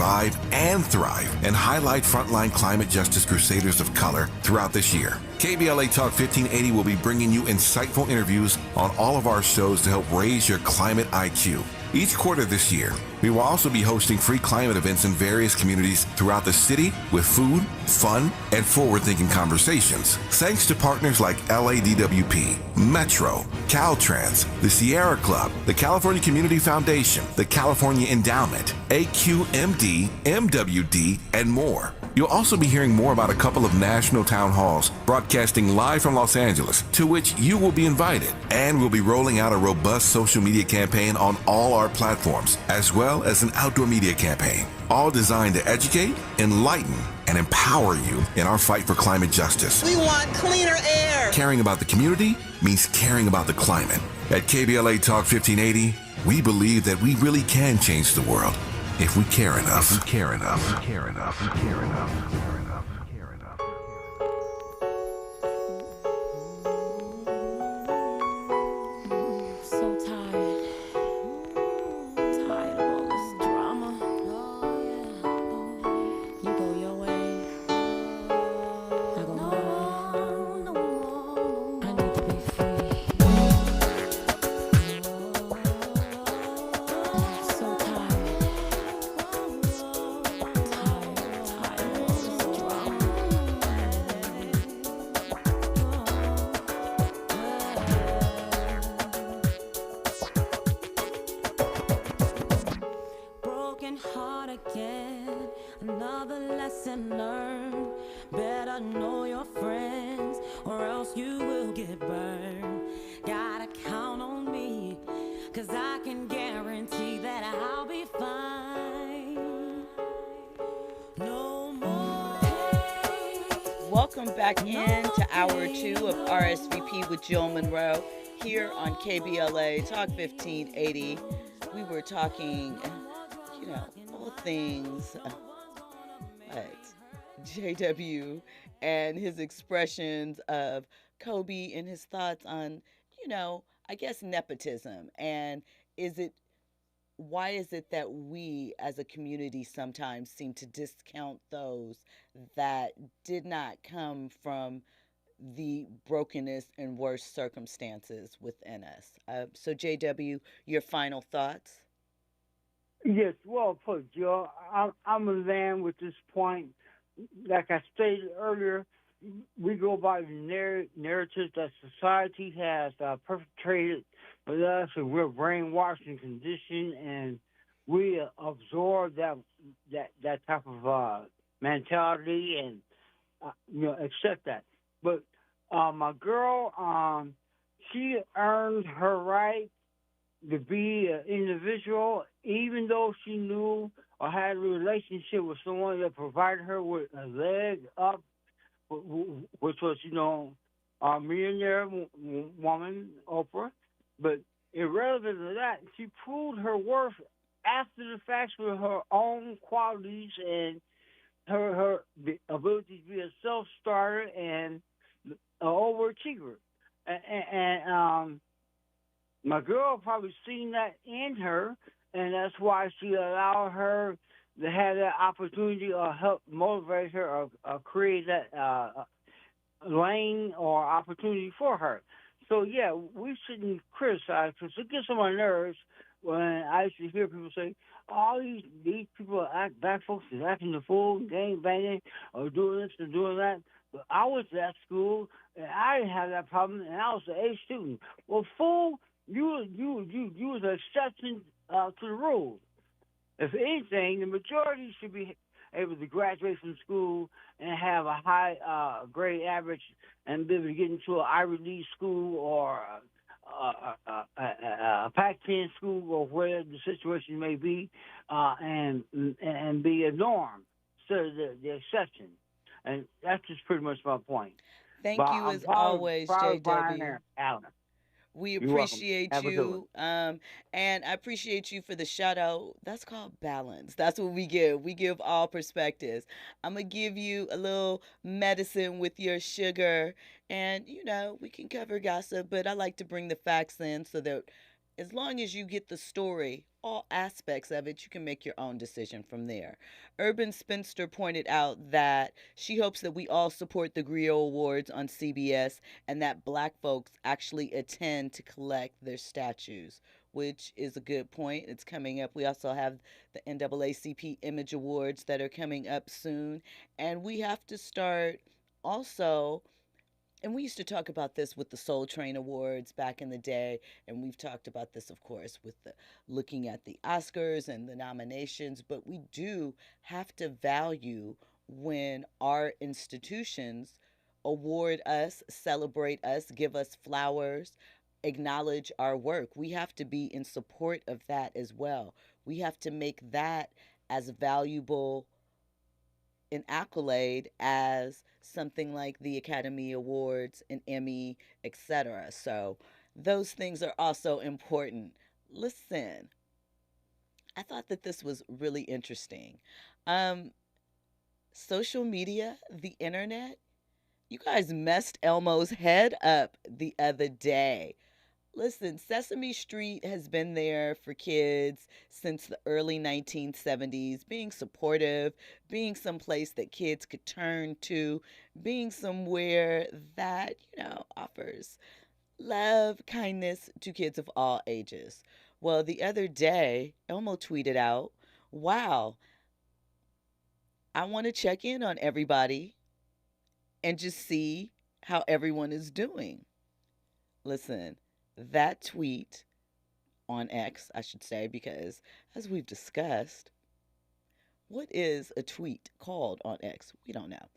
survive and thrive and highlight frontline climate justice crusaders of color throughout this year. KBLA Talk 1580 will be bringing you insightful interviews on all of our shows to help raise your climate IQ. Each quarter this year, we will also be hosting free climate events in various communities throughout the city with food, fun, and forward-thinking conversations. Thanks to partners like LADWP, Metro, Caltrans, the Sierra Club, the California Community Foundation, the California Endowment, AQMD, MWD, and more. You'll also be hearing more about a couple of national town halls broadcasting live from Los Angeles, to which you will be invited. And we'll be rolling out a robust social media campaign on all our platforms, as well as an outdoor media campaign, all designed to educate, enlighten, and empower you in our fight for climate justice. We want cleaner air. Caring about the community means caring about the climate. At KBLA Talk 1580, we believe that we really can change the world if we care enough. If we care enough. If we care enough. If we care enough. If we care enough. If we care enough. So tired. Tired of all this drama. You go your way. I go mine. I need to be free. So tired. Tired of all this drama. Broken heart again, another lesson learned. Better know your friends, or else you will get burned. Gotta count on me, 'cause I can guarantee that I'll be fine. No more pain. Welcome back in to hour 2 of RSVP with Jill Munroe here on KBLA Talk 1580. We were talking, all things JW and his expressions of Kobe and his thoughts on, I guess nepotism. And why is it that we as a community sometimes seem to discount those that did not come from the brokenness and worst circumstances within us? So JW, your final thoughts? Yes, well put, Joe. I'm a land with this point. Like I stated earlier, we go by the narrative that society has perpetrated with us, and we're brainwashed and conditioned, and we absorb that type of mentality and accept that. But my girl, she earned her right to be an individual, even though she knew or had a relationship with someone that provided her with a leg up, which was, a millionaire woman, Oprah. But irrelevant to that, she proved her worth after the fact with her own qualities and her ability to be a self-starter and an overachiever. And my girl probably seen that in her, and that's why she allowed her to have that opportunity or help motivate her or create that lane or opportunity for her. So, yeah, we shouldn't criticize, because it gets on my nerves when I used to hear people say, all these people, black folks is acting the fool, gang banging, or doing this or doing that. But I was at school, and I didn't have that problem, and I was an A student. Well, fool, you was an exception to the rule. If anything, the majority should be able to graduate from school and have a high grade average and be able to get into an Ivy League school or a Pac-10 school or whatever the situation may be, and be a norm instead of the exception. And that's just pretty much my point. Thank you as always, JW. We appreciate you. And I appreciate you for the shout out. That's called balance. That's what we give. We give all perspectives. I'm going to give you a little medicine with your sugar. And, we can cover gossip, but I like to bring the facts in so that As long as you get the story, all aspects of it, you can make your own decision from there. Urban Spinster pointed out that she hopes that we all support the Griot Awards on CBS and that black folks actually attend to collect their statues, which is a good point. It's coming up. We also have the NAACP Image Awards that are coming up soon. And we have to start also, and we used to talk about this with the Soul Train Awards back in the day, and we've talked about this, of course, with the looking at the Oscars and the nominations, but we do have to value when our institutions award us, celebrate us, give us flowers, acknowledge our work. We have to be in support of that as well. We have to make that as valuable an accolade as something like the Academy Awards, an Emmy, etc. So those things are also important. Listen, I thought that this was really interesting. Social media, the internet, you guys messed Elmo's head up the other day. Listen, Sesame Street has been there for kids since the early 1970s, being supportive, being someplace that kids could turn to, being somewhere that, offers love, kindness to kids of all ages. Well, the other day, Elmo tweeted out, "Wow, I want to check in on everybody and just see how everyone is doing." Listen, that tweet on X, I should say, because as we've discussed, what is a tweet called on X? We don't know.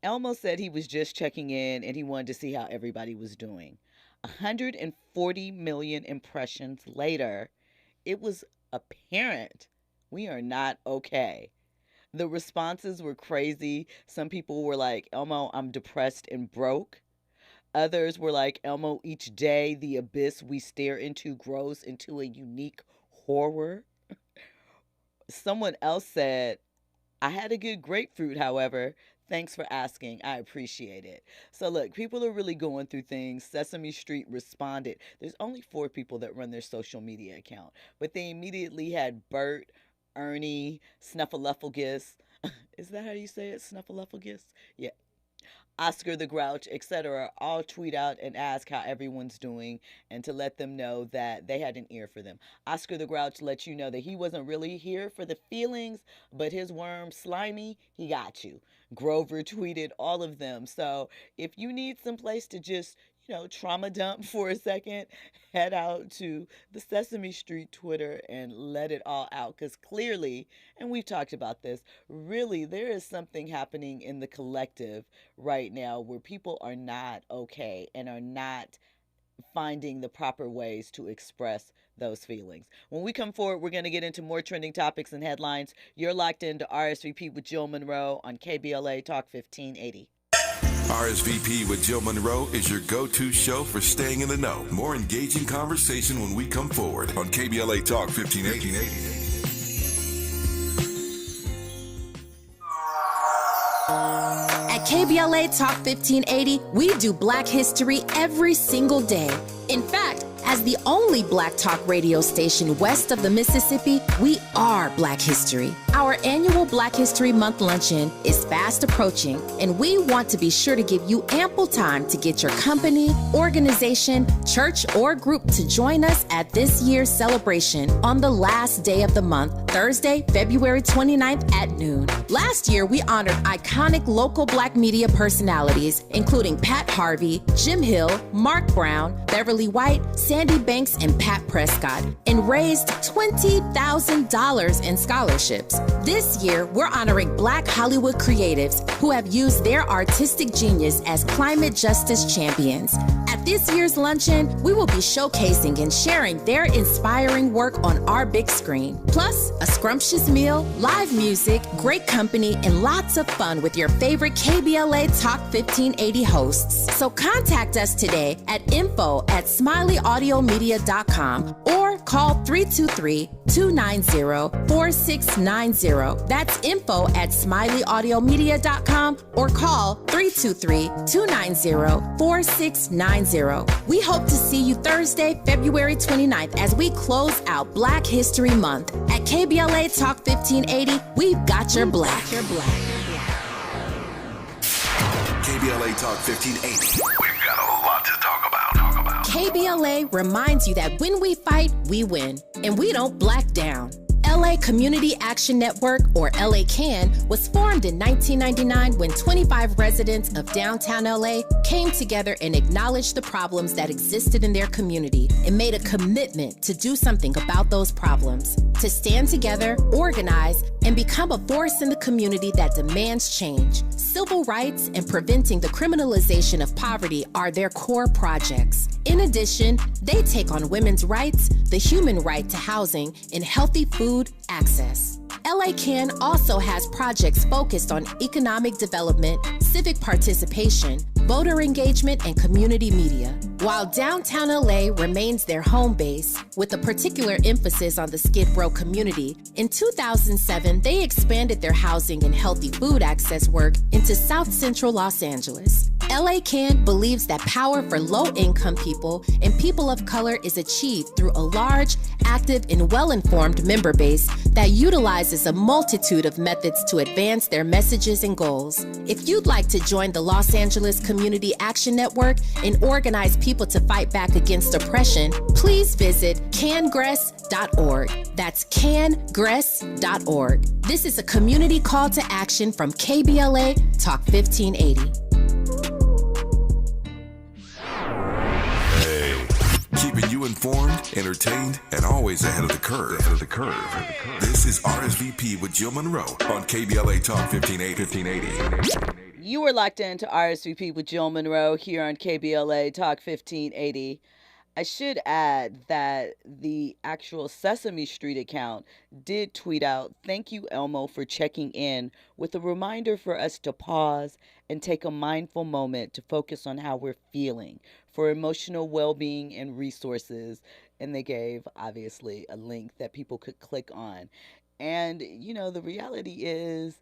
Elmo said he was just checking in and he wanted to see how everybody was doing. 140 million impressions later, it was apparent we are not okay. The responses were crazy. Some people were like, "Elmo, I'm depressed and broke." Others were like, "Elmo, each day the abyss we stare into grows into a unique horror." Someone else said, "I had a good grapefruit, however. Thanks for asking. I appreciate it." So look, people are really going through things. Sesame Street responded. There's only 4 people that run their social media account, but they immediately had Bert, Ernie, Snuffleupagus. Is that how you say it? Snuffleupagus? Yeah. Oscar the Grouch, etc., all tweet out and ask how everyone's doing and to let them know that they had an ear for them. Oscar the Grouch let you know that he wasn't really here for the feelings, but his worm Slimy, he got you. Grover tweeted all of them. So if you need some place to just, trauma dump for a second, head out to the Sesame Street Twitter and let it all out. Because clearly, and we've talked about this, really there is something happening in the collective right now where people are not okay and are not finding the proper ways to express those feelings. When we come forward, we're going to get into more trending topics and headlines. You're locked into RSVP with Jill Munroe on KBLA Talk 1580. RSVP with Jill Munroe is your go-to show for staying in the know. More engaging conversation when we come forward on KBLA Talk 1580. At KBLA Talk 1580, we do Black history every single day. In fact, as the only Black talk radio station west of the Mississippi, we are Black history. Our annual Black History Month luncheon is fast approaching, and we want to be sure to give you ample time to get your company, organization, church, or group to join us at this year's celebration on the last day of the month, Thursday, February 29th at noon. Last year, we honored iconic local Black media personalities, including Pat Harvey, Jim Hill, Mark Brown, Beverly White, Sandy Banks, and Pat Prescott, and raised $20,000 in scholarships. This year, we're honoring Black Hollywood creatives who have used their artistic genius as climate justice champions. At this year's luncheon, we will be showcasing and sharing their inspiring work on our big screen. Plus, a scrumptious meal, live music, great company, and lots of fun with your favorite KBLA Talk 1580 hosts. So contact us today at info@smileyaudio.com SmileyAudiomedia.com or call 323-290-4690. That's info at SmileyAudiomedia.com or call 323-290-4690. We hope to see you Thursday, February 29th as we close out Black History Month. At KBLA Talk 1580, we've got your black. KBLA Talk 1580. We've got a lot to talk about. KBLA reminds you that when we fight, we win, and we don't black down. LA Community Action Network, or LA CAN, was formed in 1999 when 25 residents of downtown LA came together and acknowledged the problems that existed in their community and made a commitment to do something about those problems, to stand together, organize, and become a force in the community that demands change. Civil rights and preventing the criminalization of poverty are their core projects. In addition, they take on women's rights, the human right to housing, and healthy food access. LA CAN also has projects focused on economic development, civic participation, voter engagement, and community media. While downtown LA remains their home base, with a particular emphasis on the Skid Row community, in 2007, they expanded their housing and healthy food access work into South Central Los Angeles. LA CAN believes that power for low-income people and people of color is achieved through a large, active, and well-informed member base that utilizes a multitude of methods to advance their messages and goals. If you'd like to join the Los Angeles Community Action Network and organize people to fight back against oppression, please visit cangress.org. That's cangress.org. This is a community call to action from KBLA Talk 1580. Keeping you informed, entertained, and always ahead of the curve. This is RSVP with Jill Munroe on KBLA Talk 1580. You are locked into RSVP with Jill Munroe here on KBLA Talk 1580. I should add that the actual Sesame Street account did tweet out, "Thank you, Elmo, for checking in," with a reminder for us to pause and take a mindful moment to focus on how we're feeling for emotional well-being and resources. And they gave, obviously, a link that people could click on. And, you know, the reality is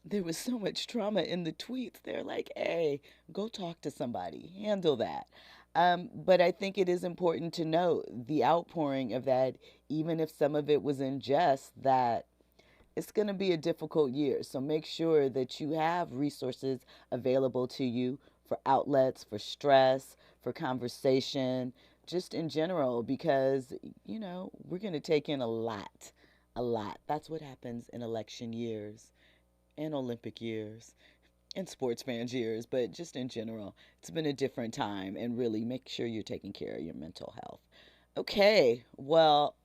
there was so much trauma in the tweets. They're like, hey, go talk to somebody, handle that. But I think it is important to note the outpouring of that, even if some of it was in jest, that it's going to be a difficult year. So make sure that you have resources available to you for outlets, for stress, for conversation, just in general, because, you know, we're going to take in a lot. That's what happens in election years and Olympic years and sports fans years, but just in general, it's been a different time, and really make sure you're taking care of your mental health. Okay, well,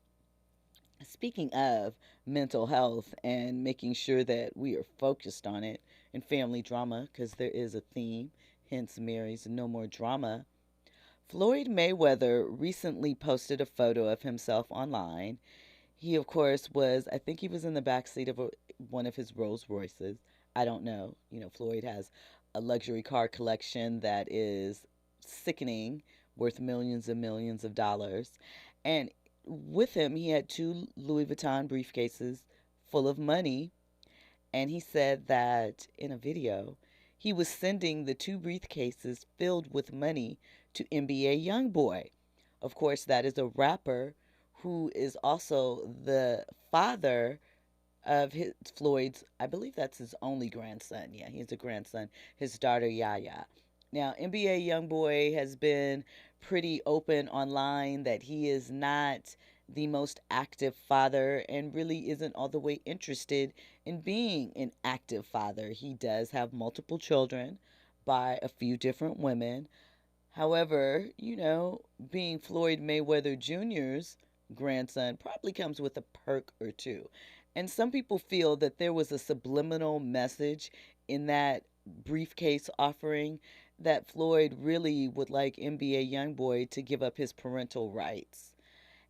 speaking of mental health and making sure that we are focused on it and family drama, because there is a theme, hence Mary's No More Drama, Floyd Mayweather recently posted a photo of himself online. He, of course, I think he was in the backseat of one of his Rolls Royces. I don't know. You know, Floyd has a luxury car collection that is sickening, worth millions and millions of dollars. And with him, he had 2 Louis Vuitton briefcases full of money. And he said that in a video, he was sending the 2 briefcases filled with money to NBA Youngboy. Of course, that is a rapper who is also the father of Floyd's, I believe that's his only grandson. Yeah, he's a grandson. His daughter, Yaya. Now, NBA Youngboy has been pretty open online that he is not the most active father and really isn't all the way interested in being an active father. He does have multiple children by a few different women. However, you know, being Floyd Mayweather Jr.'s grandson probably comes with a perk or two. And some people feel that there was a subliminal message in that briefcase offering that Floyd really would like NBA Youngboy to give up his parental rights.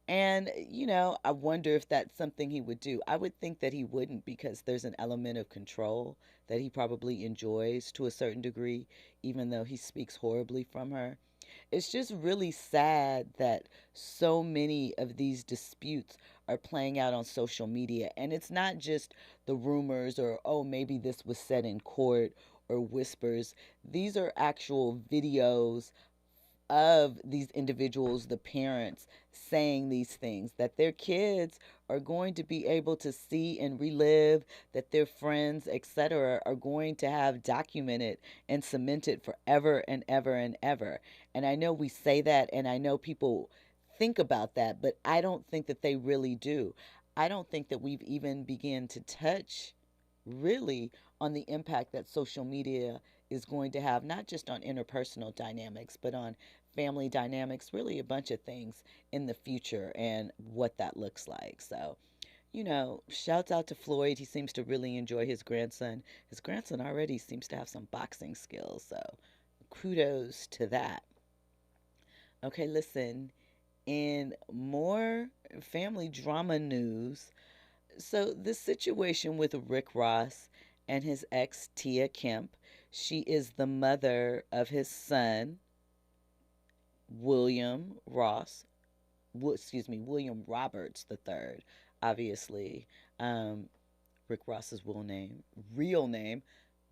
And, you know, I wonder if that's something he would do. I would think that he wouldn't, because there's an element of control that he probably enjoys to a certain degree, even though he speaks horribly from her. it's just really sad that so many of these disputes are playing out on social media. And it's not just the rumors or, oh, maybe this was said in court or whispers. These are actual videos of these individuals, the parents, saying these things that their kids are going to be able to see and relive, that their friends, etc., are going to have documented and cemented forever and ever and ever. And I know we say that, and I know people think about that, but I don't think that they really do. I don't think that we've even begun to touch really on the impact that social media is going to have, not just on interpersonal dynamics, but on family dynamics, really a bunch of things in the future and what that looks like. So, shouts out to Floyd. He seems to really enjoy his grandson. His grandson already seems to have some boxing skills. So, kudos to that. Okay, listen, in more family drama news, so the situation with Rick Ross and his ex Tia Kemp, she is the mother of his son, William Ross, William Roberts III, obviously. Um, Rick Ross's real name,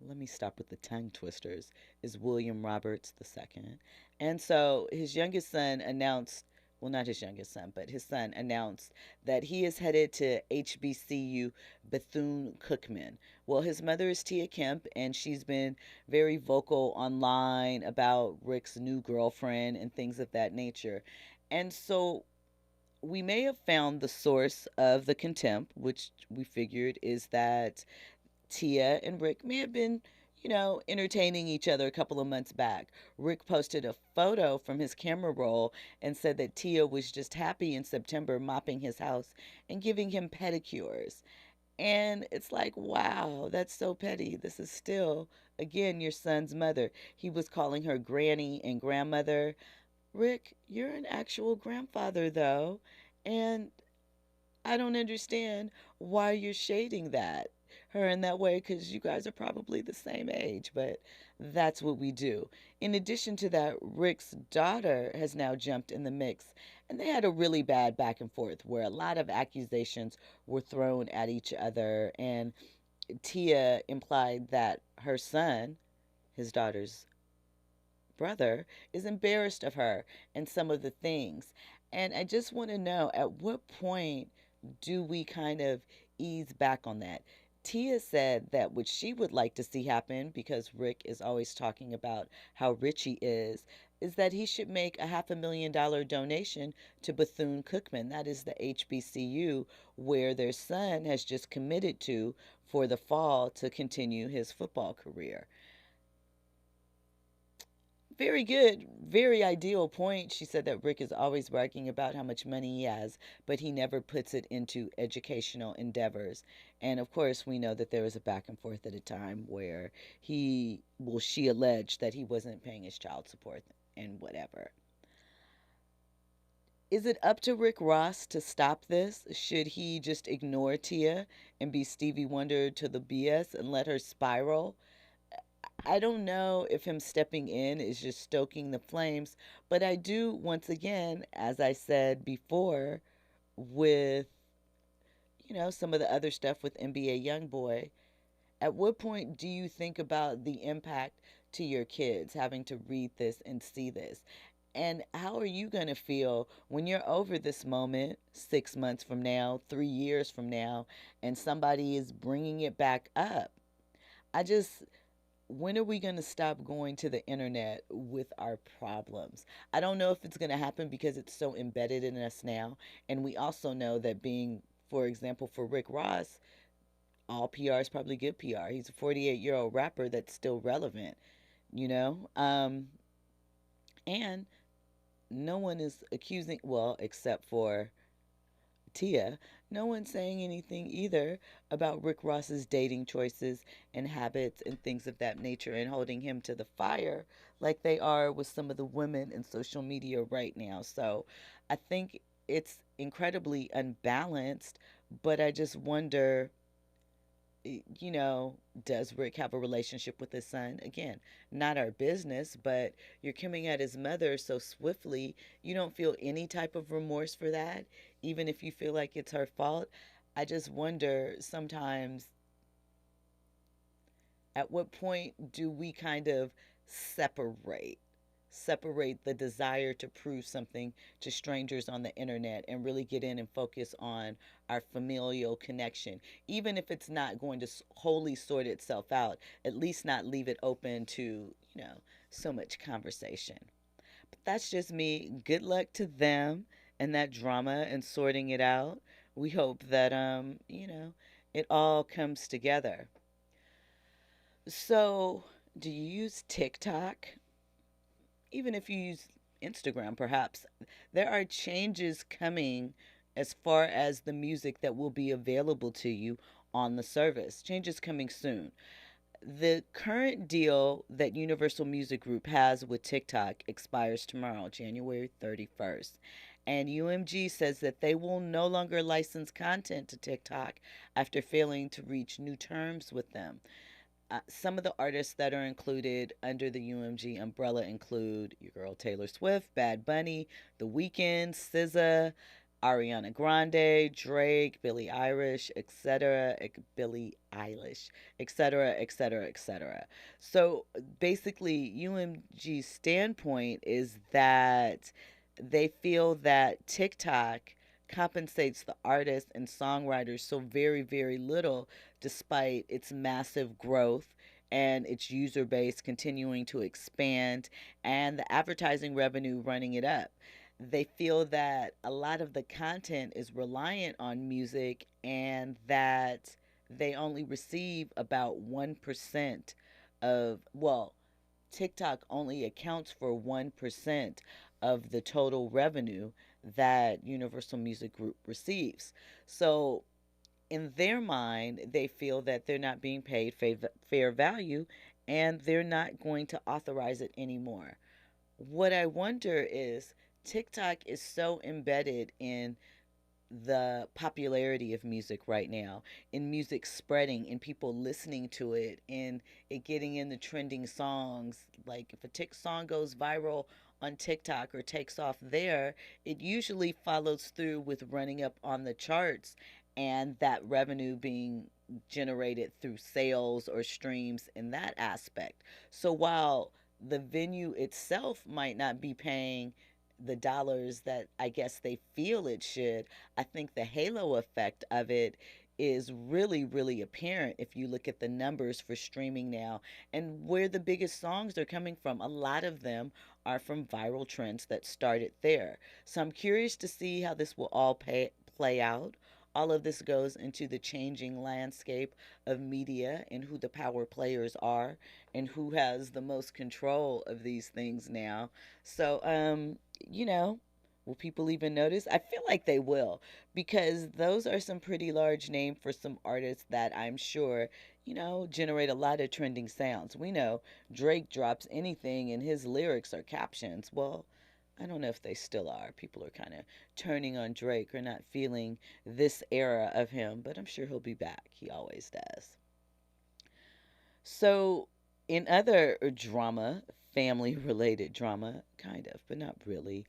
let me stop with the tongue twisters, is William Roberts II. And so his youngest son announced, well, not his youngest son, but his son announced that he is headed to HBCU Bethune Cookman. Well, his mother is Tia Kemp, and she's been very vocal online about Rick's new girlfriend and things of that nature. And so we may have found the source of the contempt, which we figured is that Tia and Rick may have been, entertaining each other a couple of months back. Rick posted a photo from his camera roll and said that Tia was just happy in September mopping his house and giving him pedicures. And it's like, wow, that's so petty. This is still, again, your son's mother. He was calling her granny and grandmother. Rick, you're an actual grandfather, though. And I don't understand why you're shading her in that way, because you guys are probably the same age, but that's what we do. In addition to that, Rick's daughter has now jumped in the mix, and they had a really bad back and forth where a lot of accusations were thrown at each other, and Tia implied that her son, his daughter's brother, is embarrassed of her and some of the things. And I just want to know, at what point do we kind of ease back on that? Tia said that what she would like to see happen, because Rick is always talking about how rich he is that he should make a $500,000 donation to Bethune Cookman. That is the HBCU where their son has just committed to for the fall to continue his football career. Very good, very ideal point. She said that Rick is always bragging about how much money he has, but he never puts it into educational endeavors. And of course, we know that there was a back and forth at a time where she alleged that he wasn't paying his child support and whatever. Is it up to Rick Ross to stop this? Should he just ignore Tia and be Stevie Wonder to the BS and let her spiral? I don't know if him stepping in is just stoking the flames, but I do, once again, as I said before, with, some of the other stuff with NBA Youngboy, at what point do you think about the impact to your kids having to read this and see this? And how are you going to feel when you're over this moment 6 months from now, 3 years from now, and somebody is bringing it back up? When are we going to stop going to the internet with our problems? I don't know if it's going to happen because it's so embedded in us now. And we also know that for example, for Rick Ross, all PR is probably good PR. He's a 48-year-old rapper that's still relevant, and no one is accusing, well, except for Tia, no one's saying anything either about Rick Ross's dating choices and habits and things of that nature and holding him to the fire like they are with some of the women in social media right now. So I think it's incredibly unbalanced, but I just wonder, you know, does Rick have a relationship with his son? Again, not our business, but you're coming at his mother so swiftly, you don't feel any type of remorse for that, even if you feel like it's her fault. I just wonder sometimes at what point do we kind of separate separate the desire to prove something to strangers on the internet and really get in and focus on our familial connection, even if it's not going to wholly sort itself out, at least not leave it open to, so much conversation. But that's just me. Good luck to them and that drama and sorting it out. We hope that it all comes together. So, do you use TikTok? Even if you use Instagram, perhaps, there are changes coming as far as the music that will be available to you on the service. Changes coming soon. The current deal that Universal Music Group has with TikTok expires tomorrow, January 31st. And UMG says that they will no longer license content to TikTok after failing to reach new terms with them. Some of the artists that are included under the UMG umbrella include your girl Taylor Swift, Bad Bunny, The Weeknd, SZA, Ariana Grande, Drake, Billie Eilish, etc., etc., etc. So basically, UMG's standpoint is that they feel that TikTok compensates the artists and songwriters so very, very little despite its massive growth and its user base continuing to expand and the advertising revenue running it up. They feel that a lot of the content is reliant on music and that they only receive about 1% well, TikTok only accounts for 1% of the total revenue that Universal Music Group receives. So, in their mind, they feel that they're not being paid fair value and they're not going to authorize it anymore. What I wonder is TikTok is so embedded in the popularity of music right now, in music spreading, in people listening to it, in it getting in the trending songs. Like if a tick song goes viral on TikTok or takes off there, it usually follows through with running up on the charts and that revenue being generated through sales or streams in that aspect. So while the venue itself might not be paying the dollars that I guess they feel it should, I think the halo effect of it is really, really apparent if you look at the numbers for streaming now and where the biggest songs are coming from. A lot of them are from viral trends that started there. So I'm curious to see how this will all play out. All of this goes into the changing landscape of media and who the power players are and who has the most control of these things now. So, you know, will people even notice? I feel like they will because those are some pretty large names for some artists that I'm sure, generate a lot of trending sounds. We know Drake drops anything and his lyrics are captions. Well, I don't know if they still are. People are kind of turning on Drake or not feeling this era of him, but I'm sure he'll be back. He always does. So, in other drama, family related drama, kind of, but not really,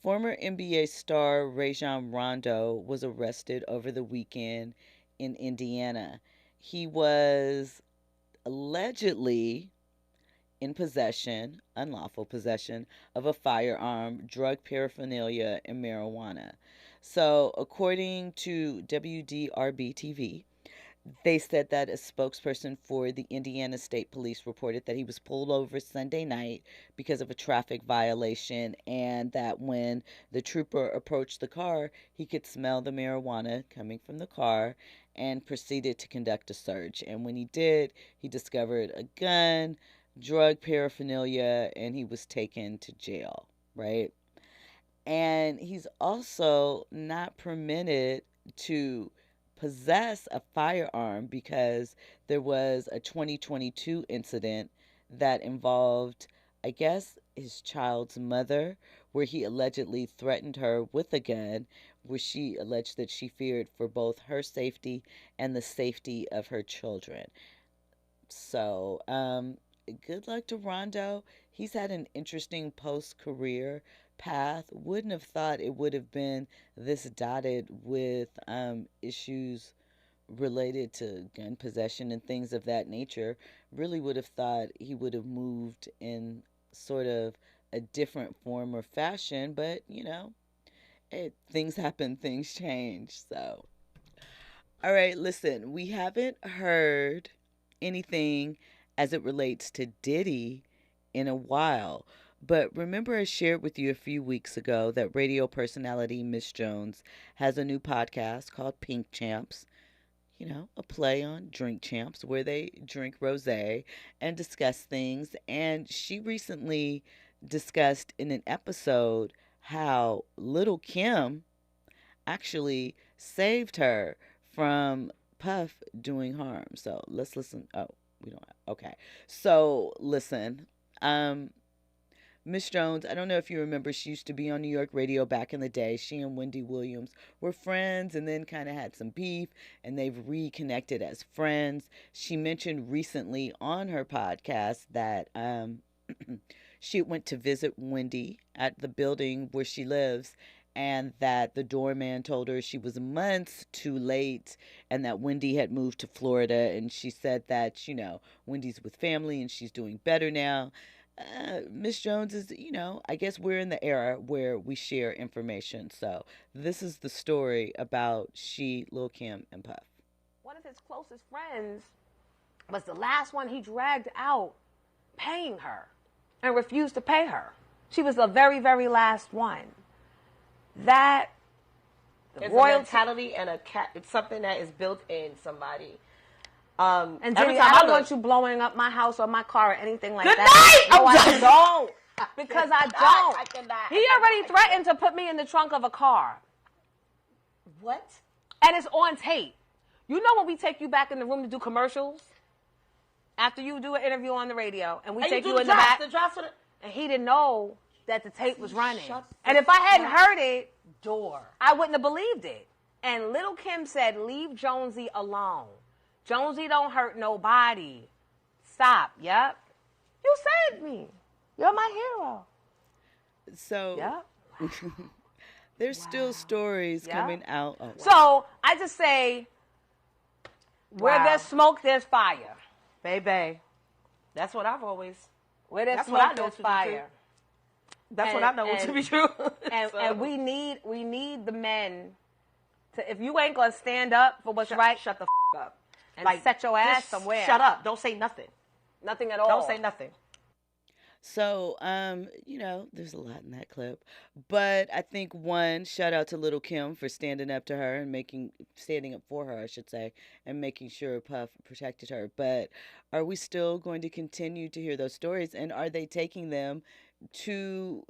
former NBA star Rajon Rondo was arrested over the weekend in Indiana. He was allegedly in possession, unlawful possession, of a firearm, drug paraphernalia, and marijuana. So, according to WDRB TV, they said that a spokesperson for the Indiana State Police reported that he was pulled over Sunday night because of a traffic violation and that when the trooper approached the car, he could smell the marijuana coming from the car and proceeded to conduct a search. And when he did, he discovered a gun, drug paraphernalia, and he was taken to jail, right? And he's also not permitted to possess a firearm because there was a 2022 incident that involved, I guess, his child's mother, where he allegedly threatened her with a gun where she alleged that she feared for both her safety and the safety of her children. So, good luck to Rondo. He's had an interesting post-career path. Wouldn't have thought it would have been this dotted with issues related to gun possession and things of that nature. Really would have thought he would have moved in sort of a different form or fashion, but things happen, things change. So, all right, listen, we haven't heard anything as it relates to Diddy in a while. But remember, I shared with you a few weeks ago that radio personality Miss Jones has a new podcast called Pink Champs. A play on Drink Champs, where they drink rosé and discuss things. And she recently discussed in an episode how Little Kim actually saved her from Puff doing harm. So let's listen. Oh, we don't. Okay. So listen. Miss Jones, I don't know if you remember, she used to be on New York radio back in the day. She and Wendy Williams were friends and then kind of had some beef, and they've reconnected as friends. She mentioned recently on her podcast that she went to visit Wendy at the building where she lives, and that the doorman told her she was months too late and that Wendy had moved to Florida. And she said that, Wendy's with family and she's doing better now. Miss Jones is, I guess we're in the era where we share information. So this is the story about Lil' Kim, and Puff. One of his closest friends was the last one he dragged out paying her and refused to pay her. She was the very, very last one. That it's a mentality and it's something that is built in somebody. And Jimmy, I don't want you blowing up my house or my car or anything like Good that. night! No, I don't. Because I don't. I cannot. He already threatened to put me in the trunk of a car. What? And it's on tape. You know when we take you back in the room to do commercials? After you do an interview on the radio, and we take you in the back. And he didn't know that the tape was running. And if I hadn't heard it, I wouldn't have believed it. And Little Kim said, leave Jonesy alone. Jonesy don't hurt nobody. Stop. Yep. You saved me. You're my hero. So Yep. there's still stories coming out. Oh, wow. So I just say, where there's smoke, there's fire. Baby. That's what I've always. Where there's That's smoke, what I know there's to be fire. true. That's what I know to be true. And we need the men to, if you ain't gonna stand up for what's right, shut the up. And set your ass somewhere. Shut up. Don't say nothing. Nothing at all. Don't say nothing. So, there's a lot in that clip. But I think shout out to Little Kim for standing up to her and standing up for her, I should say, and making sure Puff protected her. But are we still going to continue to hear those stories? And are they taking them to,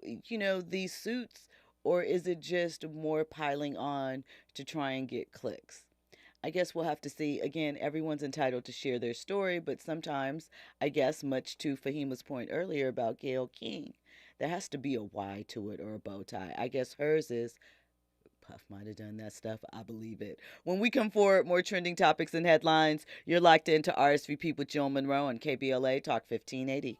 these suits? Or is it just more piling on to try and get clicks? I guess we'll have to see. Again, everyone's entitled to share their story, but sometimes, I guess, much to Fahima's point earlier about Gayle King, there has to be a Y to it or a bow tie. I guess hers is, Puff might have done that stuff. I believe it. When we come forward, more trending topics and headlines. You're locked into RSVP with Jill Munroe on KBLA Talk 1580.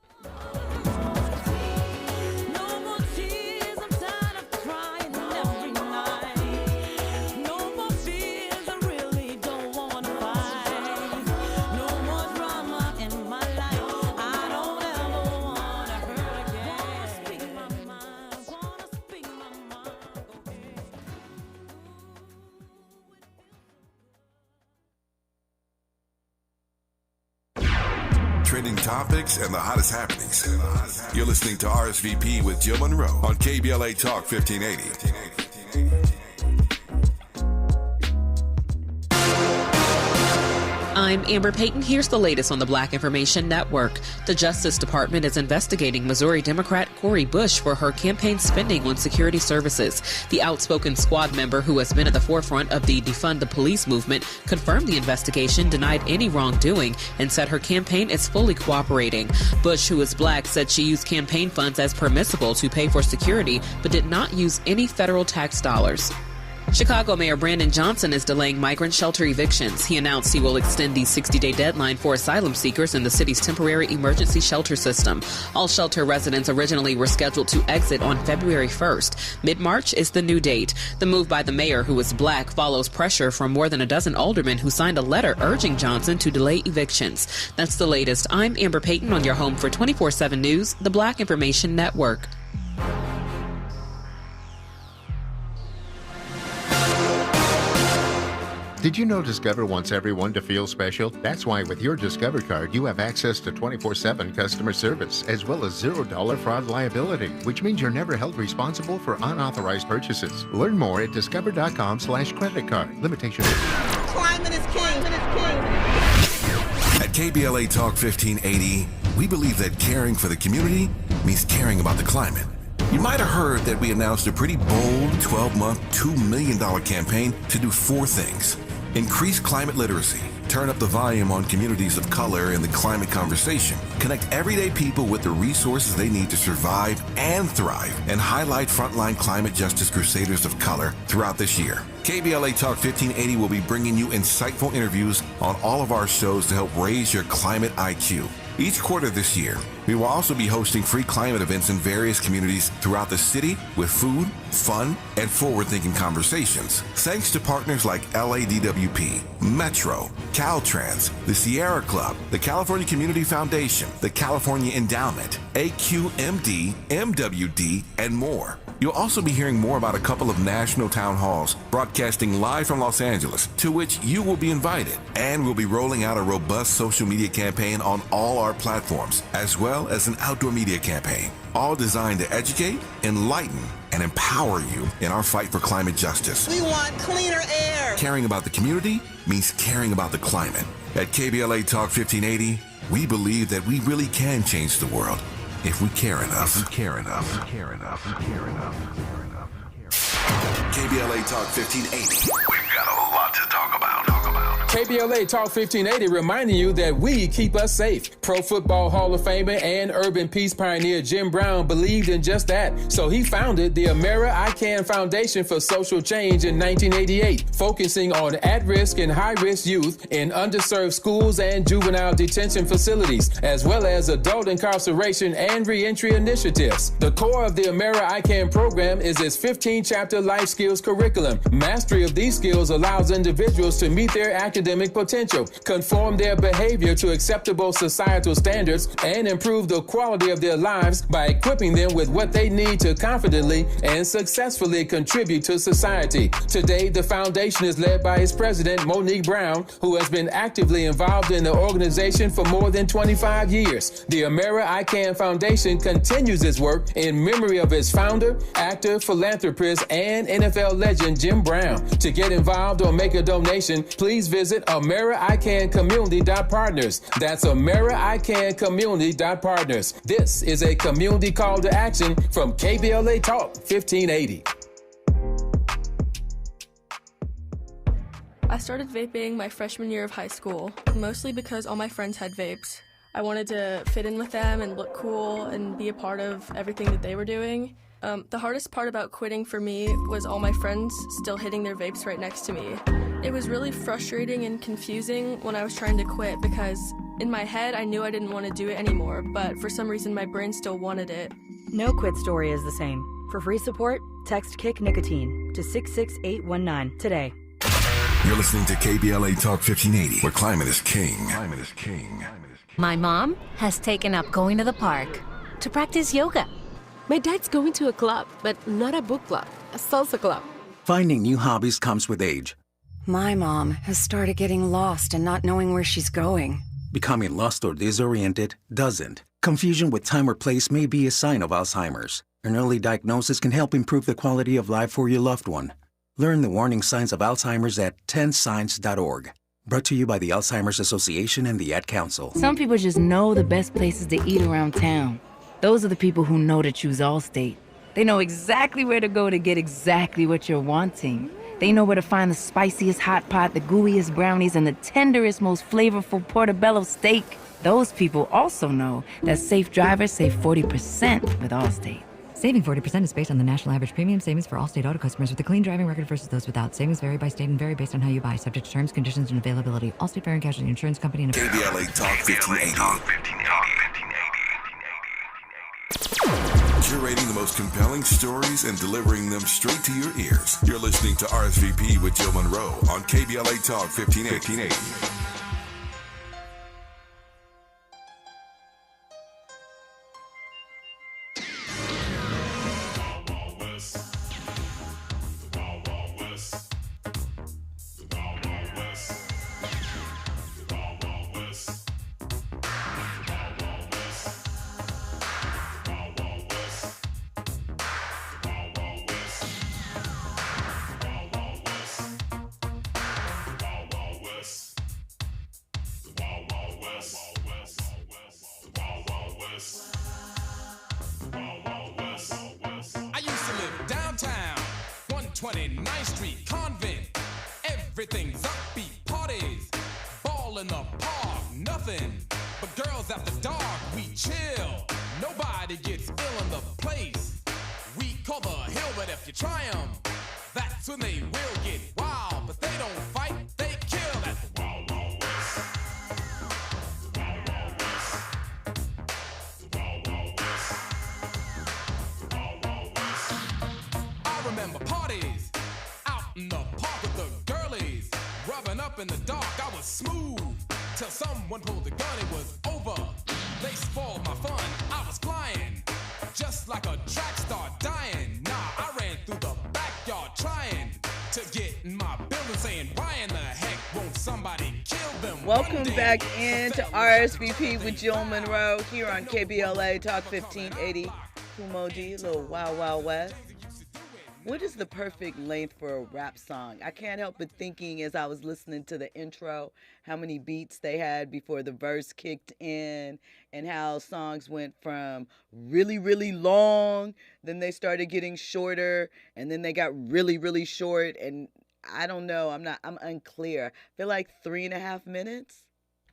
Trending topics and the hottest happenings. You're listening to RSVP with Jill Munroe on KBLA Talk 1580. I'm Amber Payton. Here's the latest on the Black Information Network. The Justice Department is investigating Missouri Democrat Cori Bush for her campaign spending on security services. The outspoken squad member who has been at the forefront of the Defund the Police movement confirmed the investigation, denied any wrongdoing, and said her campaign is fully cooperating. Bush, who is black, said she used campaign funds as permissible to pay for security, but did not use any federal tax dollars. Chicago Mayor Brandon Johnson is delaying migrant shelter evictions. He announced he will extend the 60-day deadline for asylum seekers in the city's temporary emergency shelter system. All shelter residents originally were scheduled to exit on February 1st. Mid-March is the new date. The move by the mayor, who is black, follows pressure from more than a dozen aldermen who signed a letter urging Johnson to delay evictions. That's the latest. I'm Amber Payton on your home for 24/7 News, the Black Information Network. Did you know Discover wants everyone to feel special? That's why with your Discover card, you have access to 24/7 customer service, as well as $0 fraud liability, which means you're never held responsible for unauthorized purchases. Learn more at discover.com/credit card. Limitations. Climate is king. At KBLA Talk 1580, we believe that caring for the community means caring about the climate. You might have heard that we announced a pretty bold 12-month, $2 million campaign to do 4 things. Increase climate literacy, turn up the volume on communities of color in the climate conversation, connect everyday people with the resources they need to survive and thrive, and highlight frontline climate justice crusaders of color throughout this year. KBLA Talk 1580 will be bringing you insightful interviews on all of our shows to help raise your climate IQ. Each quarter this year, we will also be hosting free climate events in various communities throughout the city with food, fun, and forward-thinking conversations. Thanks to partners like LADWP, Metro, Caltrans, the Sierra Club, the California Community Foundation, the California Endowment, AQMD, MWD, and more. You'll also be hearing more about a couple of national town halls broadcasting live from Los Angeles, to which you will be invited. And we'll be rolling out a robust social media campaign on all our platforms, as well as an outdoor media campaign, all designed to educate, enlighten, and empower you in our fight for climate justice. We want cleaner air. Caring about the community means caring about the climate. At KBLA Talk 1580, we believe that we really can change the world if we care enough. KBLA Talk 1580. We've got a lot to talk about. KBLA Talk 1580 reminding you that we keep us safe. Pro Football Hall of Famer and urban peace pioneer Jim Brown believed in just that. So he founded the Amera I Can Foundation for Social Change in 1988, focusing on at-risk and high-risk youth in underserved schools and juvenile detention facilities, as well as adult incarceration and reentry initiatives. The core of the Amera I Can program is its 15-chapter life skills curriculum. Mastery of these skills allows individuals to meet their academic potential, conform their behavior to acceptable societal standards, and improve the quality of their lives by equipping them with what they need to confidently and successfully contribute to society. Today, the foundation is led by its president, Monique Brown, who has been actively involved in the organization for more than 25 years. The Amera I Can Foundation continues its work in memory of its founder, actor, philanthropist, and NFL legend Jim Brown. To get involved or make a donation, please visit AmeriICanCommunity.partners. That's AmeriICanCommunity.partners. This is a community call to action from KBLA Talk 1580. I started vaping my freshman year of high school, mostly because all my friends had vapes. I wanted to fit in with them and look cool and be a part of everything that they were doing. The hardest part about quitting for me was all my friends still hitting their vapes right next to me. It was really frustrating and confusing when I was trying to quit because in my head I knew I didn't want to do it anymore, but for some reason my brain still wanted it. No quit story is the same. For free support, text Kick Nicotine to 66819 today. You're listening to KBLA Talk 1580, where climate is king. My mom has taken up going to the park to practice yoga. My dad's going to a club, but not a book club, a salsa club. Finding new hobbies comes with age. My mom has started getting lost and not knowing where she's going. Becoming lost or disoriented doesn't. Confusion with time or place may be a sign of Alzheimer's. An early diagnosis can help improve the quality of life for your loved one. Learn the warning signs of Alzheimer's at 10signs.org. Brought to you by the Alzheimer's Association and the Ad Council. Some people just know the best places to eat around town. Those are the people who know to choose Allstate. They know exactly where to go to get exactly what you're wanting. They know where to find the spiciest hot pot, the gooeyest brownies, and the tenderest, most flavorful portobello steak. Those people also know that safe drivers save 40% with Allstate. Saving 40% is based on the national average premium savings for all state auto customers with a clean driving record versus those without. Savings vary by state and vary based on how you buy, subject to terms, conditions, and availability. Allstate Fire and Casualty Insurance Company and KBLA Talk 1580. Curating the most compelling stories and delivering them straight to your ears. You're listening to RSVP with Jill Munroe on KBLA Talk 1580. I used to live downtown, 129th Street, Convent. Everything's upbeat, parties, ball in the park, nothing but girls after dark. We chill, nobody gets ill in the place. We call the hill, but if you try 'em, that's when they will get wild. But they don't fight, they kill. That's the Wild Wild West. The Wild Wild West. The Wild Wild West. The Wild Wild West. I remember parties out in the park with the girlies, rubbing up in the dark. I was smooth till someone pulled the gun. It was over. They spoiled my fun. I was flying just like a track star, dying. Nah, I ran through the backyard trying to get in my building, saying, why in the heck won't somebody kill them? Welcome back into RSVP with Jill Munroe here on KBLA Talk 1580. Kumoji, little Wild Wild West. What is the perfect length for a rap song? I can't help but thinking as I was listening to the intro, how many beats they had before the verse kicked in, and how songs went from really, really long, then they started getting shorter, and then they got really, really short, and I don't know, I'm unclear. I feel like 3.5 minutes?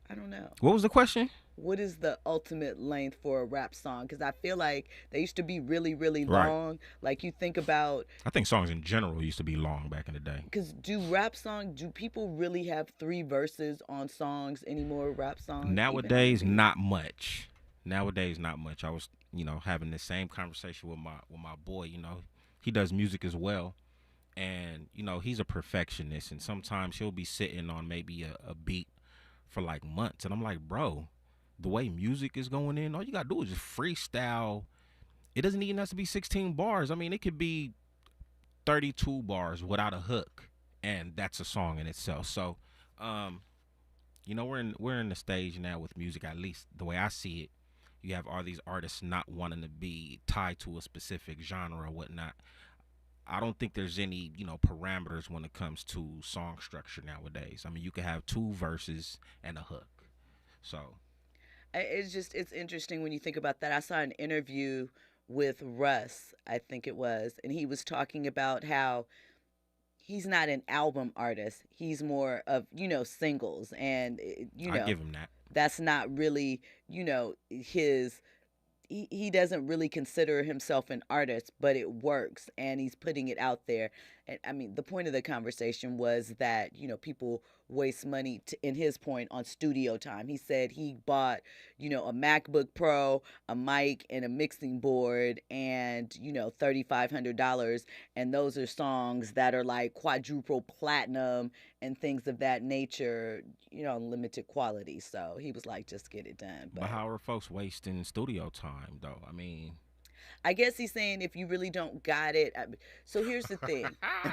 I don't know. What was the question? What is the ultimate length for a rap song? Because I feel like they used to be really, really Right. long. Like you think about, I think songs in general used to be long back in the day. because do people really have 3 verses on songs anymore, rap songs? Nowadays, not much. Nowadays, not much. I was, having the same conversation with my boy. He does music as well, and he's a perfectionist, and sometimes he'll be sitting on maybe a beat for like months, and I'm like, bro, the way music is going in, all you gotta do is just freestyle. It doesn't even have to be 16 bars. I mean, it could be 32 bars without a hook, and that's a song in itself. So, we're in the stage now with music, at least the way I see it. You have all these artists not wanting to be tied to a specific genre or whatnot. I don't think there's any, parameters when it comes to song structure nowadays. I mean, you could have 2 verses and a hook. So it's interesting when you think about that. I saw an interview with Russ, I think it was, and he was talking about how he's not an album artist. He's more of, singles, and I give him that. That's not really, his. He doesn't really consider himself an artist, but it works, and he's putting it out there. And I mean, the point of the conversation was that, people waste money, in his point, on studio time. He said he bought, a MacBook Pro, a mic, and a mixing board, and, $3,500. And those are songs that are like quadruple platinum and things of that nature, limited quality. So he was like, just get it done. But how are folks wasting studio time, though? I mean, I guess he's saying if you really don't got it. So here's the thing,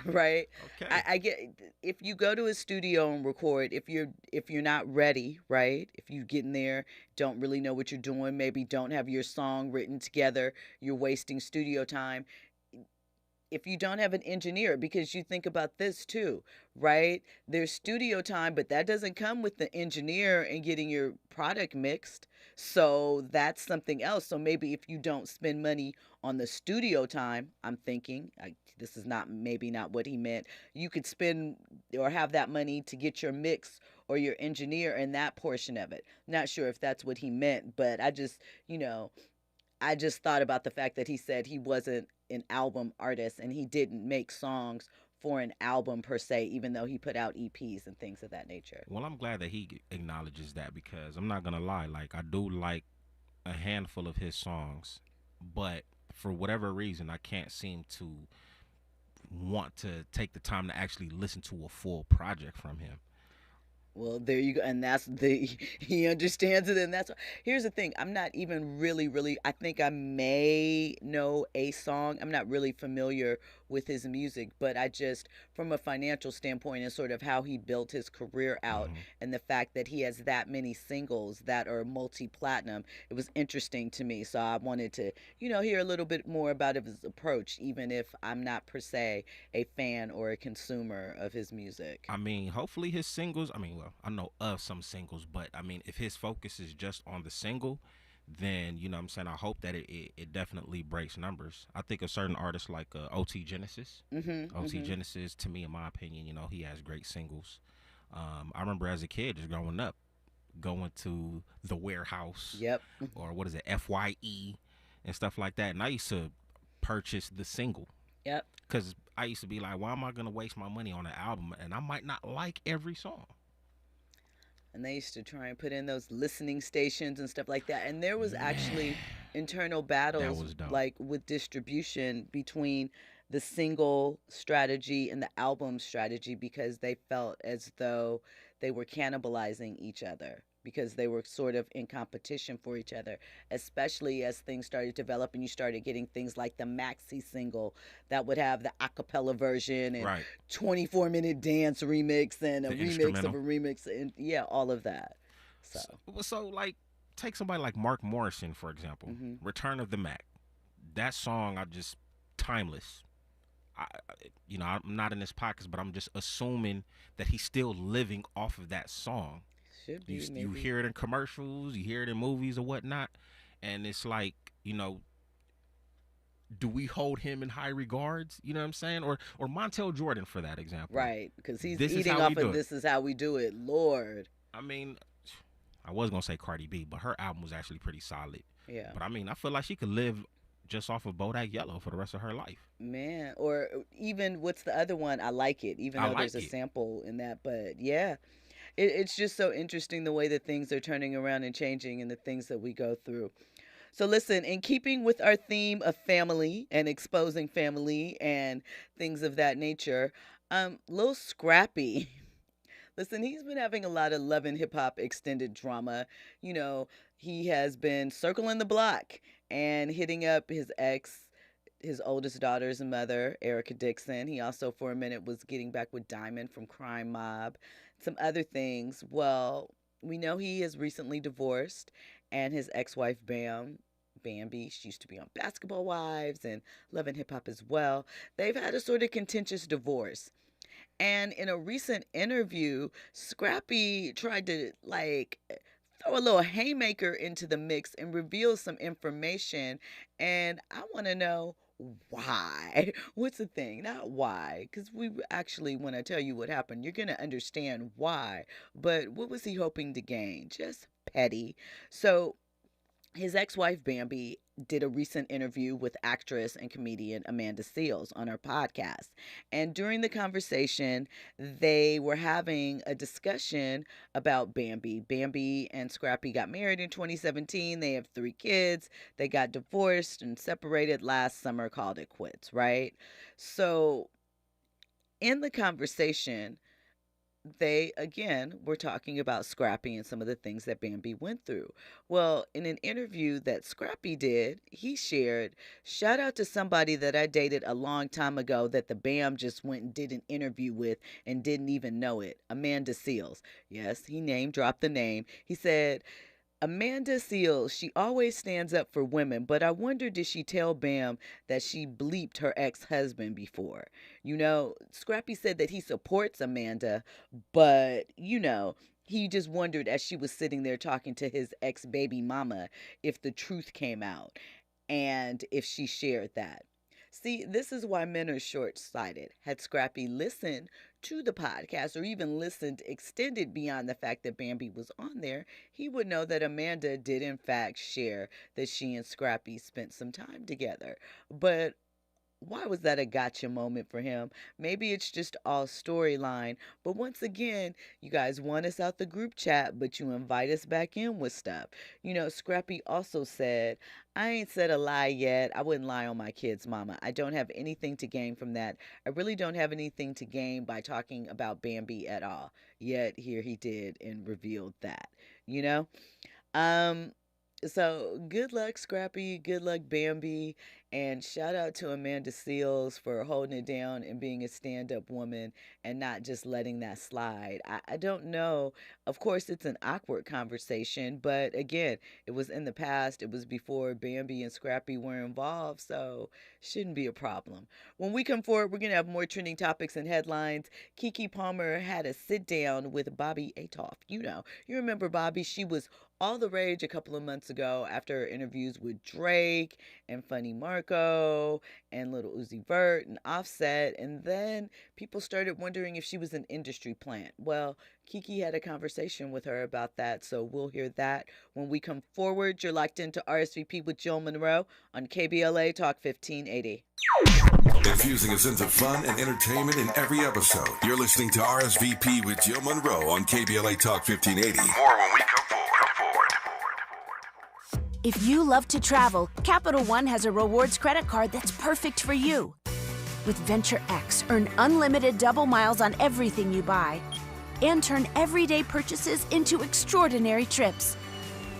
right? Okay. I get, if you go to a studio and record, if you're not ready, right? If you get in there, don't really know what you're doing, maybe don't have your song written together, you're wasting studio time. If you don't have an engineer, because you think about this too, right? There's studio time, but that doesn't come with the engineer and getting your product mixed. So that's something else. So maybe if you don't spend money on the studio time, I'm thinking, this is maybe not what he meant. You could spend or have that money to get your mix or your engineer and that portion of it. Not sure if that's what he meant, but I just, I just thought about the fact that he said he wasn't an album artist and he didn't make songs for an album per se, even though he put out EPs and things of that nature. Well, I'm glad that he acknowledges that, because I'm not gonna lie, like I do like a handful of his songs, but for whatever reason, I can't seem to want to take the time to actually listen to a full project from him. Well, there you go. And he understands it. And here's the thing. I'm not even really, I think I may know a song. I'm not really familiar with his music, but I just, from a financial standpoint and sort of how he built his career out and the fact that he has that many singles that are multi-platinum, it was interesting to me. So I wanted to, hear a little bit more about his approach, even if I'm not per se a fan or a consumer of his music. I mean, hopefully his singles, I know of some singles, but I mean, if his focus is just on the single, then, you know what I'm saying, I hope that it definitely breaks numbers. I think of certain artists like OT Genesis. OT Genesis, to me, in my opinion, he has great singles. I remember as a kid, just growing up, going to the Warehouse. Yep. Or what is it, FYE and stuff like that. And I used to purchase the single. Yep. Because I used to be like, why am I going to waste my money on an album? And I might not like every song. And they used to try and put in those listening stations and stuff like that. And there was actually internal battles like with distribution between the single strategy and the album strategy, because they felt as though they were cannibalizing each other, because they were sort of in competition for each other, especially as things started to develop and you started getting things like the maxi single that would have the a cappella version and 24-minute dance remix and a remix of a remix and all of that. So like, take somebody like Mark Morrison, for example, Return of the Mac. That song, timeless. I'm not in this podcast, but I'm just assuming that he's still living off of that song. Should be, you hear it in commercials, you hear it in movies or whatnot, and it's like, do we hold him in high regards? You know what I'm saying? Or Montel Jordan, for that example. Right, because he's eating off of This Is How We Do It. Lord. I mean, I was going to say Cardi B, but her album was actually pretty solid. Yeah. But I mean, I feel like she could live just off of Bodak Yellow for the rest of her life. Man, or even, what's the other one? I Like It, even though there's a sample in that. But yeah, it's just so interesting the way that things are turning around and changing and the things that we go through. So listen, in keeping with our theme of family and exposing family and things of that nature, Lil Scrappy, listen, he's been having a lot of Love and Hip Hop extended drama. He has been circling the block and hitting up his ex, his oldest daughter's mother, Erica Dixon. He also, for a minute, was getting back with Diamond from Crime Mob, some other things. Well, we know he has recently divorced, and his ex-wife, Bambi, she used to be on Basketball Wives and Love and Hip Hop as well. They've had a sort of contentious divorce. And in a recent interview, Scrappy tried to, throw a little haymaker into the mix and reveal some information. And I want to know why. What's the thing? Not why, because we actually, when I tell you what happened, you're going to understand why. But what was he hoping to gain? Just petty. So his ex-wife, Bambi, did a recent interview with actress and comedian Amanda Seales on her podcast. And during the conversation, they were having a discussion about Bambi. Bambi and Scrappy got married in 2017. They have 3 kids. They got divorced and separated last summer, called it quits, right? So in the conversation, they, again, were talking about Scrappy and some of the things that Bambi went through. Well, in an interview that Scrappy did, he shared, shout out to somebody that I dated a long time ago that the Bam just went and did an interview with and didn't even know it, Amanda Seales. Yes, he name dropped the name. He said, Amanda Seales, she always stands up for women, but I wonder, did she tell Bam that she bleeped her ex-husband before? Scrappy said that he supports Amanda, but, he just wondered as she was sitting there talking to his ex-baby mama if the truth came out and if she shared that. See, this is why men are short-sighted. Had Scrappy listened to the podcast or even listened extended beyond the fact that Bambi was on there, he would know that Amanda did in fact share that she and Scrappy spent some time together. But why was that a gotcha moment for him? Maybe it's just all storyline. But once again, you guys want us out the group chat, but you invite us back in with stuff. You know, Scrappy also said, I ain't said a lie yet. I wouldn't lie on my kids' mama. I don't have anything to gain from that. I really don't have anything to gain by talking about Bambi at all. Yet here he did and revealed that, you know? So good luck, Scrappy. Good luck, Bambi. And shout out to Amanda Seales for holding it down and being a stand-up woman and not just letting that slide. I don't know. Of course, it's an awkward conversation, but again, it was in the past. It was before Bambi and Scrappy were involved, so shouldn't be a problem. When we come forward, we're going to have more trending topics and headlines. Keke Palmer had a sit-down with Bobby Atoff. You know, you remember Bobby. She was all the rage a couple of months ago after her interviews with Drake and Funny Marco and Little Uzi Vert and Offset. And then people started wondering if she was an industry plant. Well, Keke had a conversation with her about that, so we'll hear that when we come forward. You're locked into RSVP with Jill Munroe on KBLA Talk 1580. Infusing a sense of fun and entertainment in every episode. You're listening to RSVP with Jill Munroe on KBLA Talk 1580. More when we come forward. If you love to travel, Capital One has a rewards credit card that's perfect for you. With Venture X, earn unlimited double miles on everything you buy and turn everyday purchases into extraordinary trips.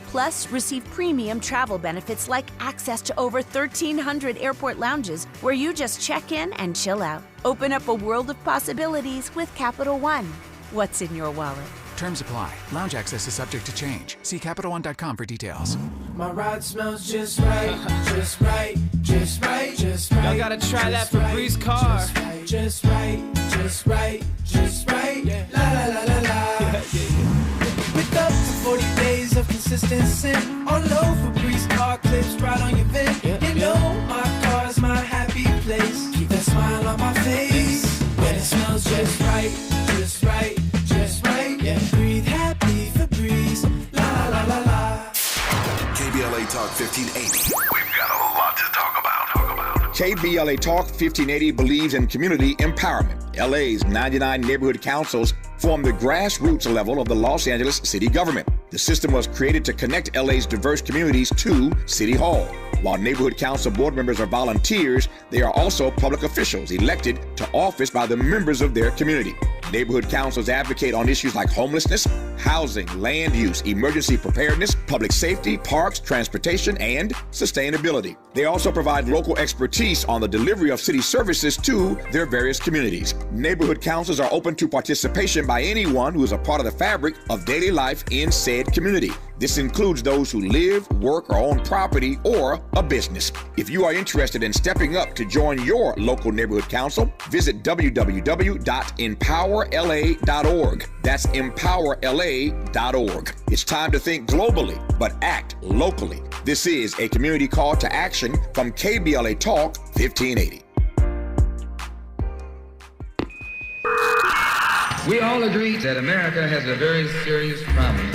Plus, receive premium travel benefits like access to over 1,300 airport lounges where you just check in and chill out. Open up a world of possibilities with Capital One. What's in your wallet? Terms apply. Lounge access is subject to change. See CapitalOne.com for details. My ride smells just right, just right, just right, just right. Y'all gotta try that Febreze car. Just right, just right, just right. Yeah. La la la la la. With up to 40 days of consistency on low Febreze car clips right on your vent. You know my car's my happy place. Keep that smile on my face. When it smells just right, just right, just right. Yeah. Breathe happy Febreze. La la la la. KBLA Talk 1580. We've got a lot to talk about. KBLA Talk 1580 believes in community empowerment. LA's 99 neighborhood councils form the grassroots level of the Los Angeles city government. The system was created to connect LA's diverse communities to City Hall. While neighborhood council board members are volunteers, they are also public officials elected to office by the members of their community. Neighborhood councils advocate on issues like homelessness, housing, land use, emergency preparedness, public safety, parks, transportation, and sustainability. They also provide local expertise on the delivery of city services to their various communities. Neighborhood councils are open to participation by anyone who is a part of the fabric of daily life in said community. This includes those who live, work, or own property or a business. If you are interested in stepping up to join your local neighborhood council, visit www.empowerla.org. That's empowerla.org. It's time to think globally, but act locally. This is a community call to action from KBLA Talk 1580. We all agree that America has a very serious problem.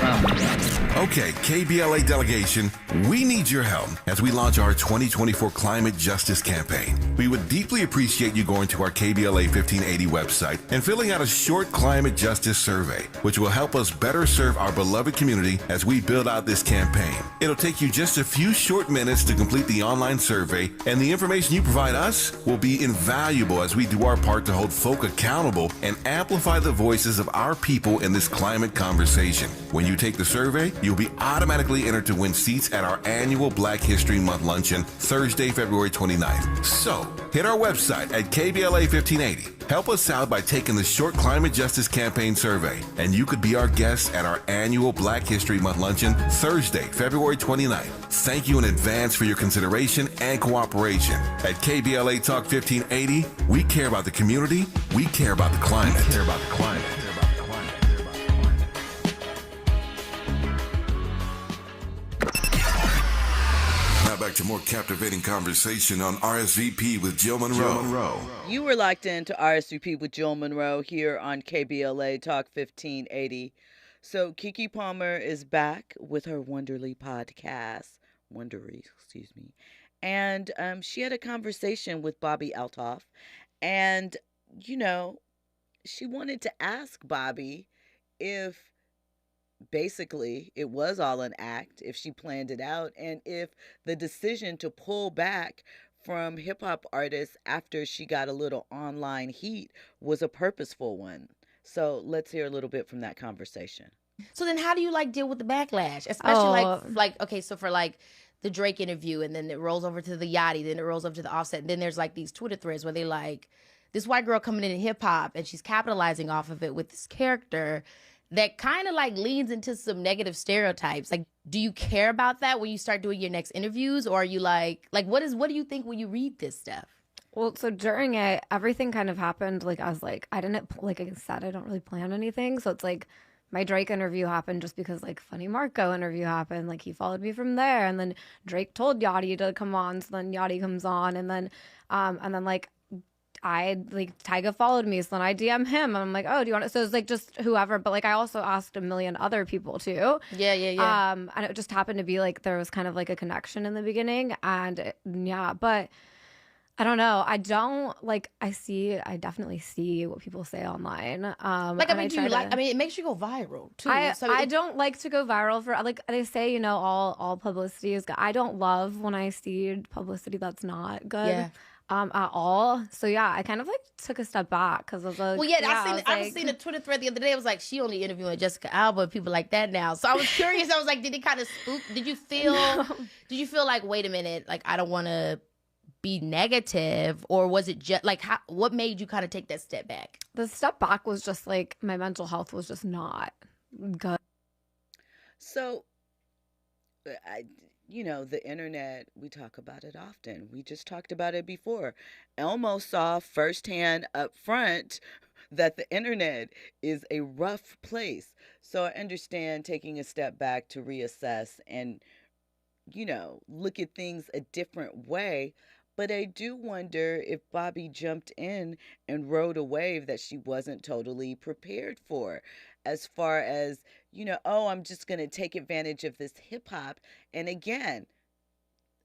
Okay, KBLA delegation, we need your help as we launch our 2024 Climate Justice Campaign. We would deeply appreciate you going to our KBLA 1580 website and filling out a short climate justice survey, which will help us better serve our beloved community as we build out this campaign. It'll take you just a few short minutes to complete the online survey, and the information you provide us will be invaluable as we do our part to hold folk accountable and amplify the voices of our people in this climate conversation. When you take the survey, you'll be automatically entered to win seats at our annual Black History Month luncheon, Thursday, February 29th. So, hit our website at KBLA 1580. Help us out by taking the short climate justice campaign survey, and you could be our guest at our annual Black History Month luncheon, Thursday, February 29th. Thank you in advance for your consideration and cooperation. At KBLA Talk 1580, we care about the community, we care about the climate. Now back back to more captivating conversation on RSVP with Jill Munroe. You were locked into RSVP with Jill Munroe here on KBLA Talk 1580. So Keke Palmer is back with her Wondery podcast. And she had a conversation with Bobby Altoff. And, you know, she wanted to ask Bobby if basically it was all an act, if she planned it out, and if the decision to pull back from hip-hop artists after she got a little online heat was a purposeful one. So let's hear a little bit from that conversation. So then how do you deal with the backlash? Especially okay, so for the Drake interview, and then it rolls over to the Yachty, then it rolls over to the Offset, and then there's these Twitter threads where they this white girl coming in hip hop and she's capitalizing off of it with this character that kind of leans into some negative stereotypes. Do you care about that when you start doing your next interviews, or are you what do you think when you read this stuff? Well, so during it, everything kind of happened. I was I didn't, I said, I don't really plan anything. So it's my Drake interview happened just because Funny Marco interview happened. He followed me from there, and then Drake told Yachty to come on. So then Yachty comes on, and then Tyga followed me, so then I DM him, and I'm oh, do you want it? So it's just whoever, but I also asked a million other people too. Yeah. And it just happened to be there was kind of a connection in the beginning, and but I don't know. I don't I definitely see what people say online. It makes you go viral too. I don't like to go viral for they say, all publicity is good. I don't love when I see publicity that's not good. Yeah. At all. So yeah, I kind of took a step back because I was I was seeing a Twitter thread the other day. It was she only interviewing Jessica Alba and people like that now. So I was curious. I was did it kind of spook? Did you feel? No. Did you feel wait a minute, I don't want to be negative, or was it just what made you kind of take that step back? The step back was just my mental health was just not good. So, the internet, we talk about it often. We just talked about it before. Elmo saw firsthand up front that the internet is a rough place. So I understand taking a step back to reassess and, look at things a different way. But I do wonder if Bobby jumped in and rode a wave that she wasn't totally prepared for, as far as, I'm just going to take advantage of this hip hop. And again,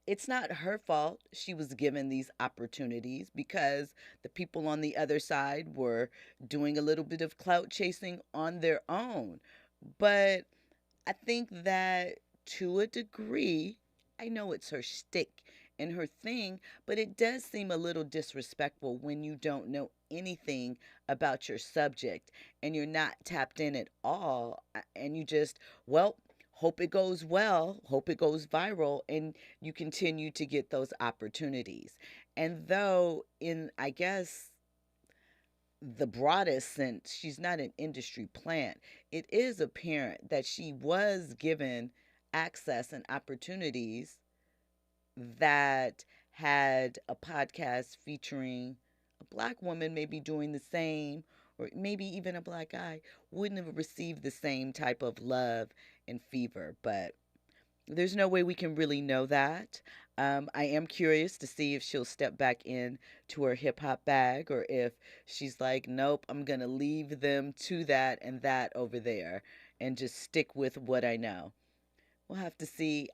it's not her fault she was given these opportunities, because the people on the other side were doing a little bit of clout chasing on their own. But I think that to a degree, I know it's her shtick and her thing, but it does seem a little disrespectful when you don't know anything about your subject and you're not tapped in at all, and you just, hope it goes well, hope it goes viral, and you continue to get those opportunities. And though in, I guess, the broadest sense, she's not an industry plant, it is apparent that she was given access and opportunities that had a podcast featuring a Black woman maybe doing the same, or maybe even a Black guy wouldn't have received the same type of love and fever. But there's no way we can really know that. I am curious to see if she'll step back in to her hip hop bag, or if she's nope, I'm going to leave them to that and that over there and just stick with what I know. We'll have to see.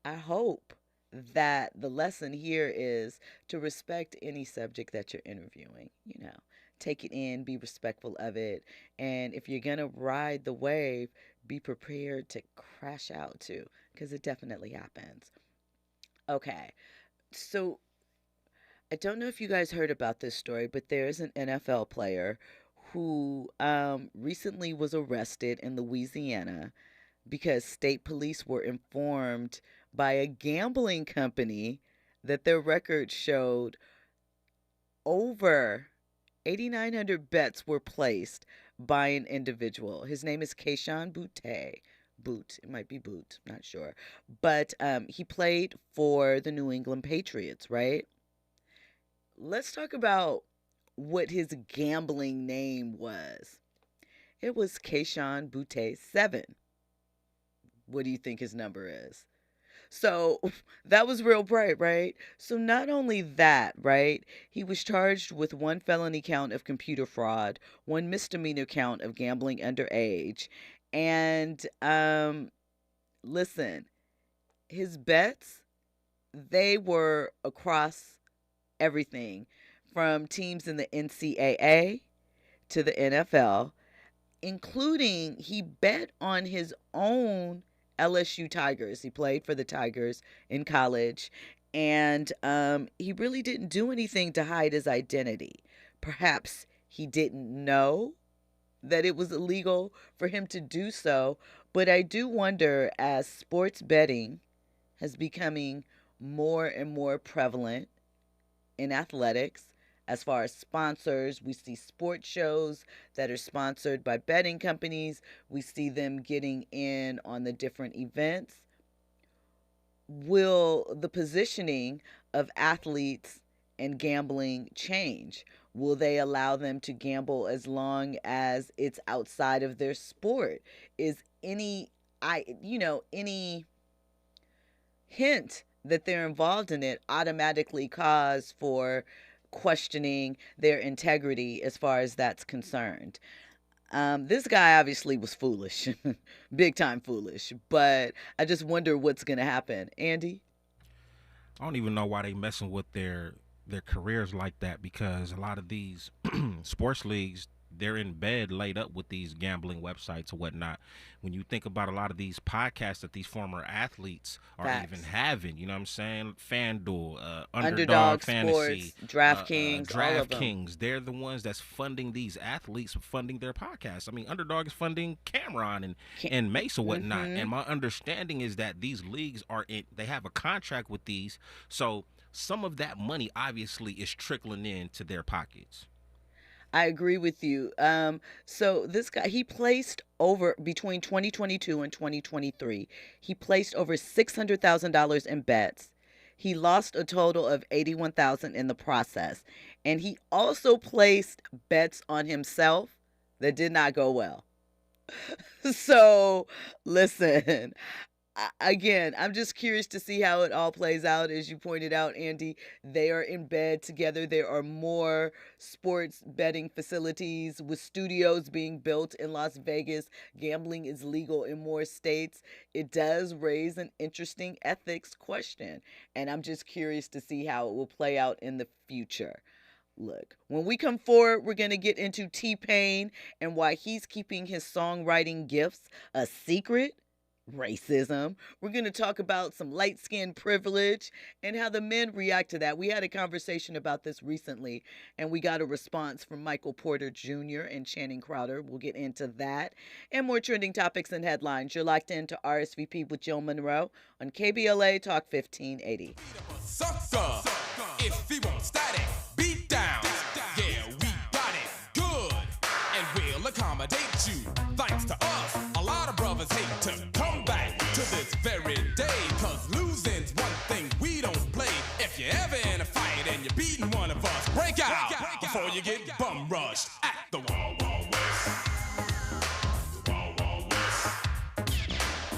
I hope that the lesson here is to respect any subject that you're interviewing. Take it in, be respectful of it. And if you're going to ride the wave, be prepared to crash out too, because it definitely happens. Okay. So I don't know if you guys heard about this story, but there's an NFL player who recently was arrested in Louisiana because state police were informed by a gambling company that their records showed over 8,900 bets were placed by an individual. His name is Keyshawn Boutte. It might be Boot, not sure. But he played for the New England Patriots, right? Let's talk about what his gambling name was. It was Keyshawn Boutte 7. What do you think his number is? So that was real bright, right? So not only that, right? He was charged with 1 felony count of computer fraud, 1 misdemeanor count of gambling underage. And listen, his bets, they were across everything from teams in the NCAA to the NFL, including he bet on his own LSU Tigers. He played for the Tigers in college, and he really didn't do anything to hide his identity. Perhaps he didn't know that it was illegal for him to do so, but I do wonder, as sports betting has becoming more and more prevalent in athletics, as far as sponsors, we see sports shows that are sponsored by betting companies. We see them getting in on the different events. Will the positioning of athletes and gambling change? Will they allow them to gamble as long as it's outside of their sport? Is any hint that they're involved in it automatically cause for questioning their integrity as far as that's concerned? This guy obviously was foolish, big time foolish, but I just wonder what's going to happen. Andy? I don't even know why they messing with their careers like that, because a lot of these sports leagues, they're in bed laid up with these gambling websites or whatnot. When you think about a lot of these podcasts that these former athletes are even having, you know what I'm saying? FanDuel, Underdog Fantasy, Sports, DraftKings, all of them. DraftKings, they're the ones that's funding these athletes, funding their podcasts. I mean, Underdog is funding Cameron and Mace or whatnot. And my understanding is that these leagues they have a contract with these, so some of that money obviously is trickling into their pockets. I agree with you. So this guy, he placed over, between 2022 and 2023, he placed over $600,000 in bets. He lost a total of $81,000 in the process. And he also placed bets on himself that did not go well. So listen, again, I'm just curious to see how it all plays out. As you pointed out, Andy, they are in bed together. There are more sports betting facilities with studios being built in Las Vegas. Gambling is legal in more states. It does raise an interesting ethics question, and I'm just curious to see how it will play out in the future. Look, when we come forward, we're going to get into T-Pain and why he's keeping his songwriting gifts a secret. Racism. We're going to talk about some light-skinned privilege and how the men react to that. We had a conversation about this recently, and we got a response from Michael Porter Jr. and Channing Crowder. We'll get into that and more trending topics and headlines. You're locked into RSVP with Jill Munroe on KBLA Talk 1580. Sucker, if he won't static, beat down. Yeah, we got it good, and we'll accommodate you. Thanks to us, a lot of brothers hate to come back to this very day, cause losing's one thing we don't play. If you're ever in a fight and you're beating one of us, break out before you get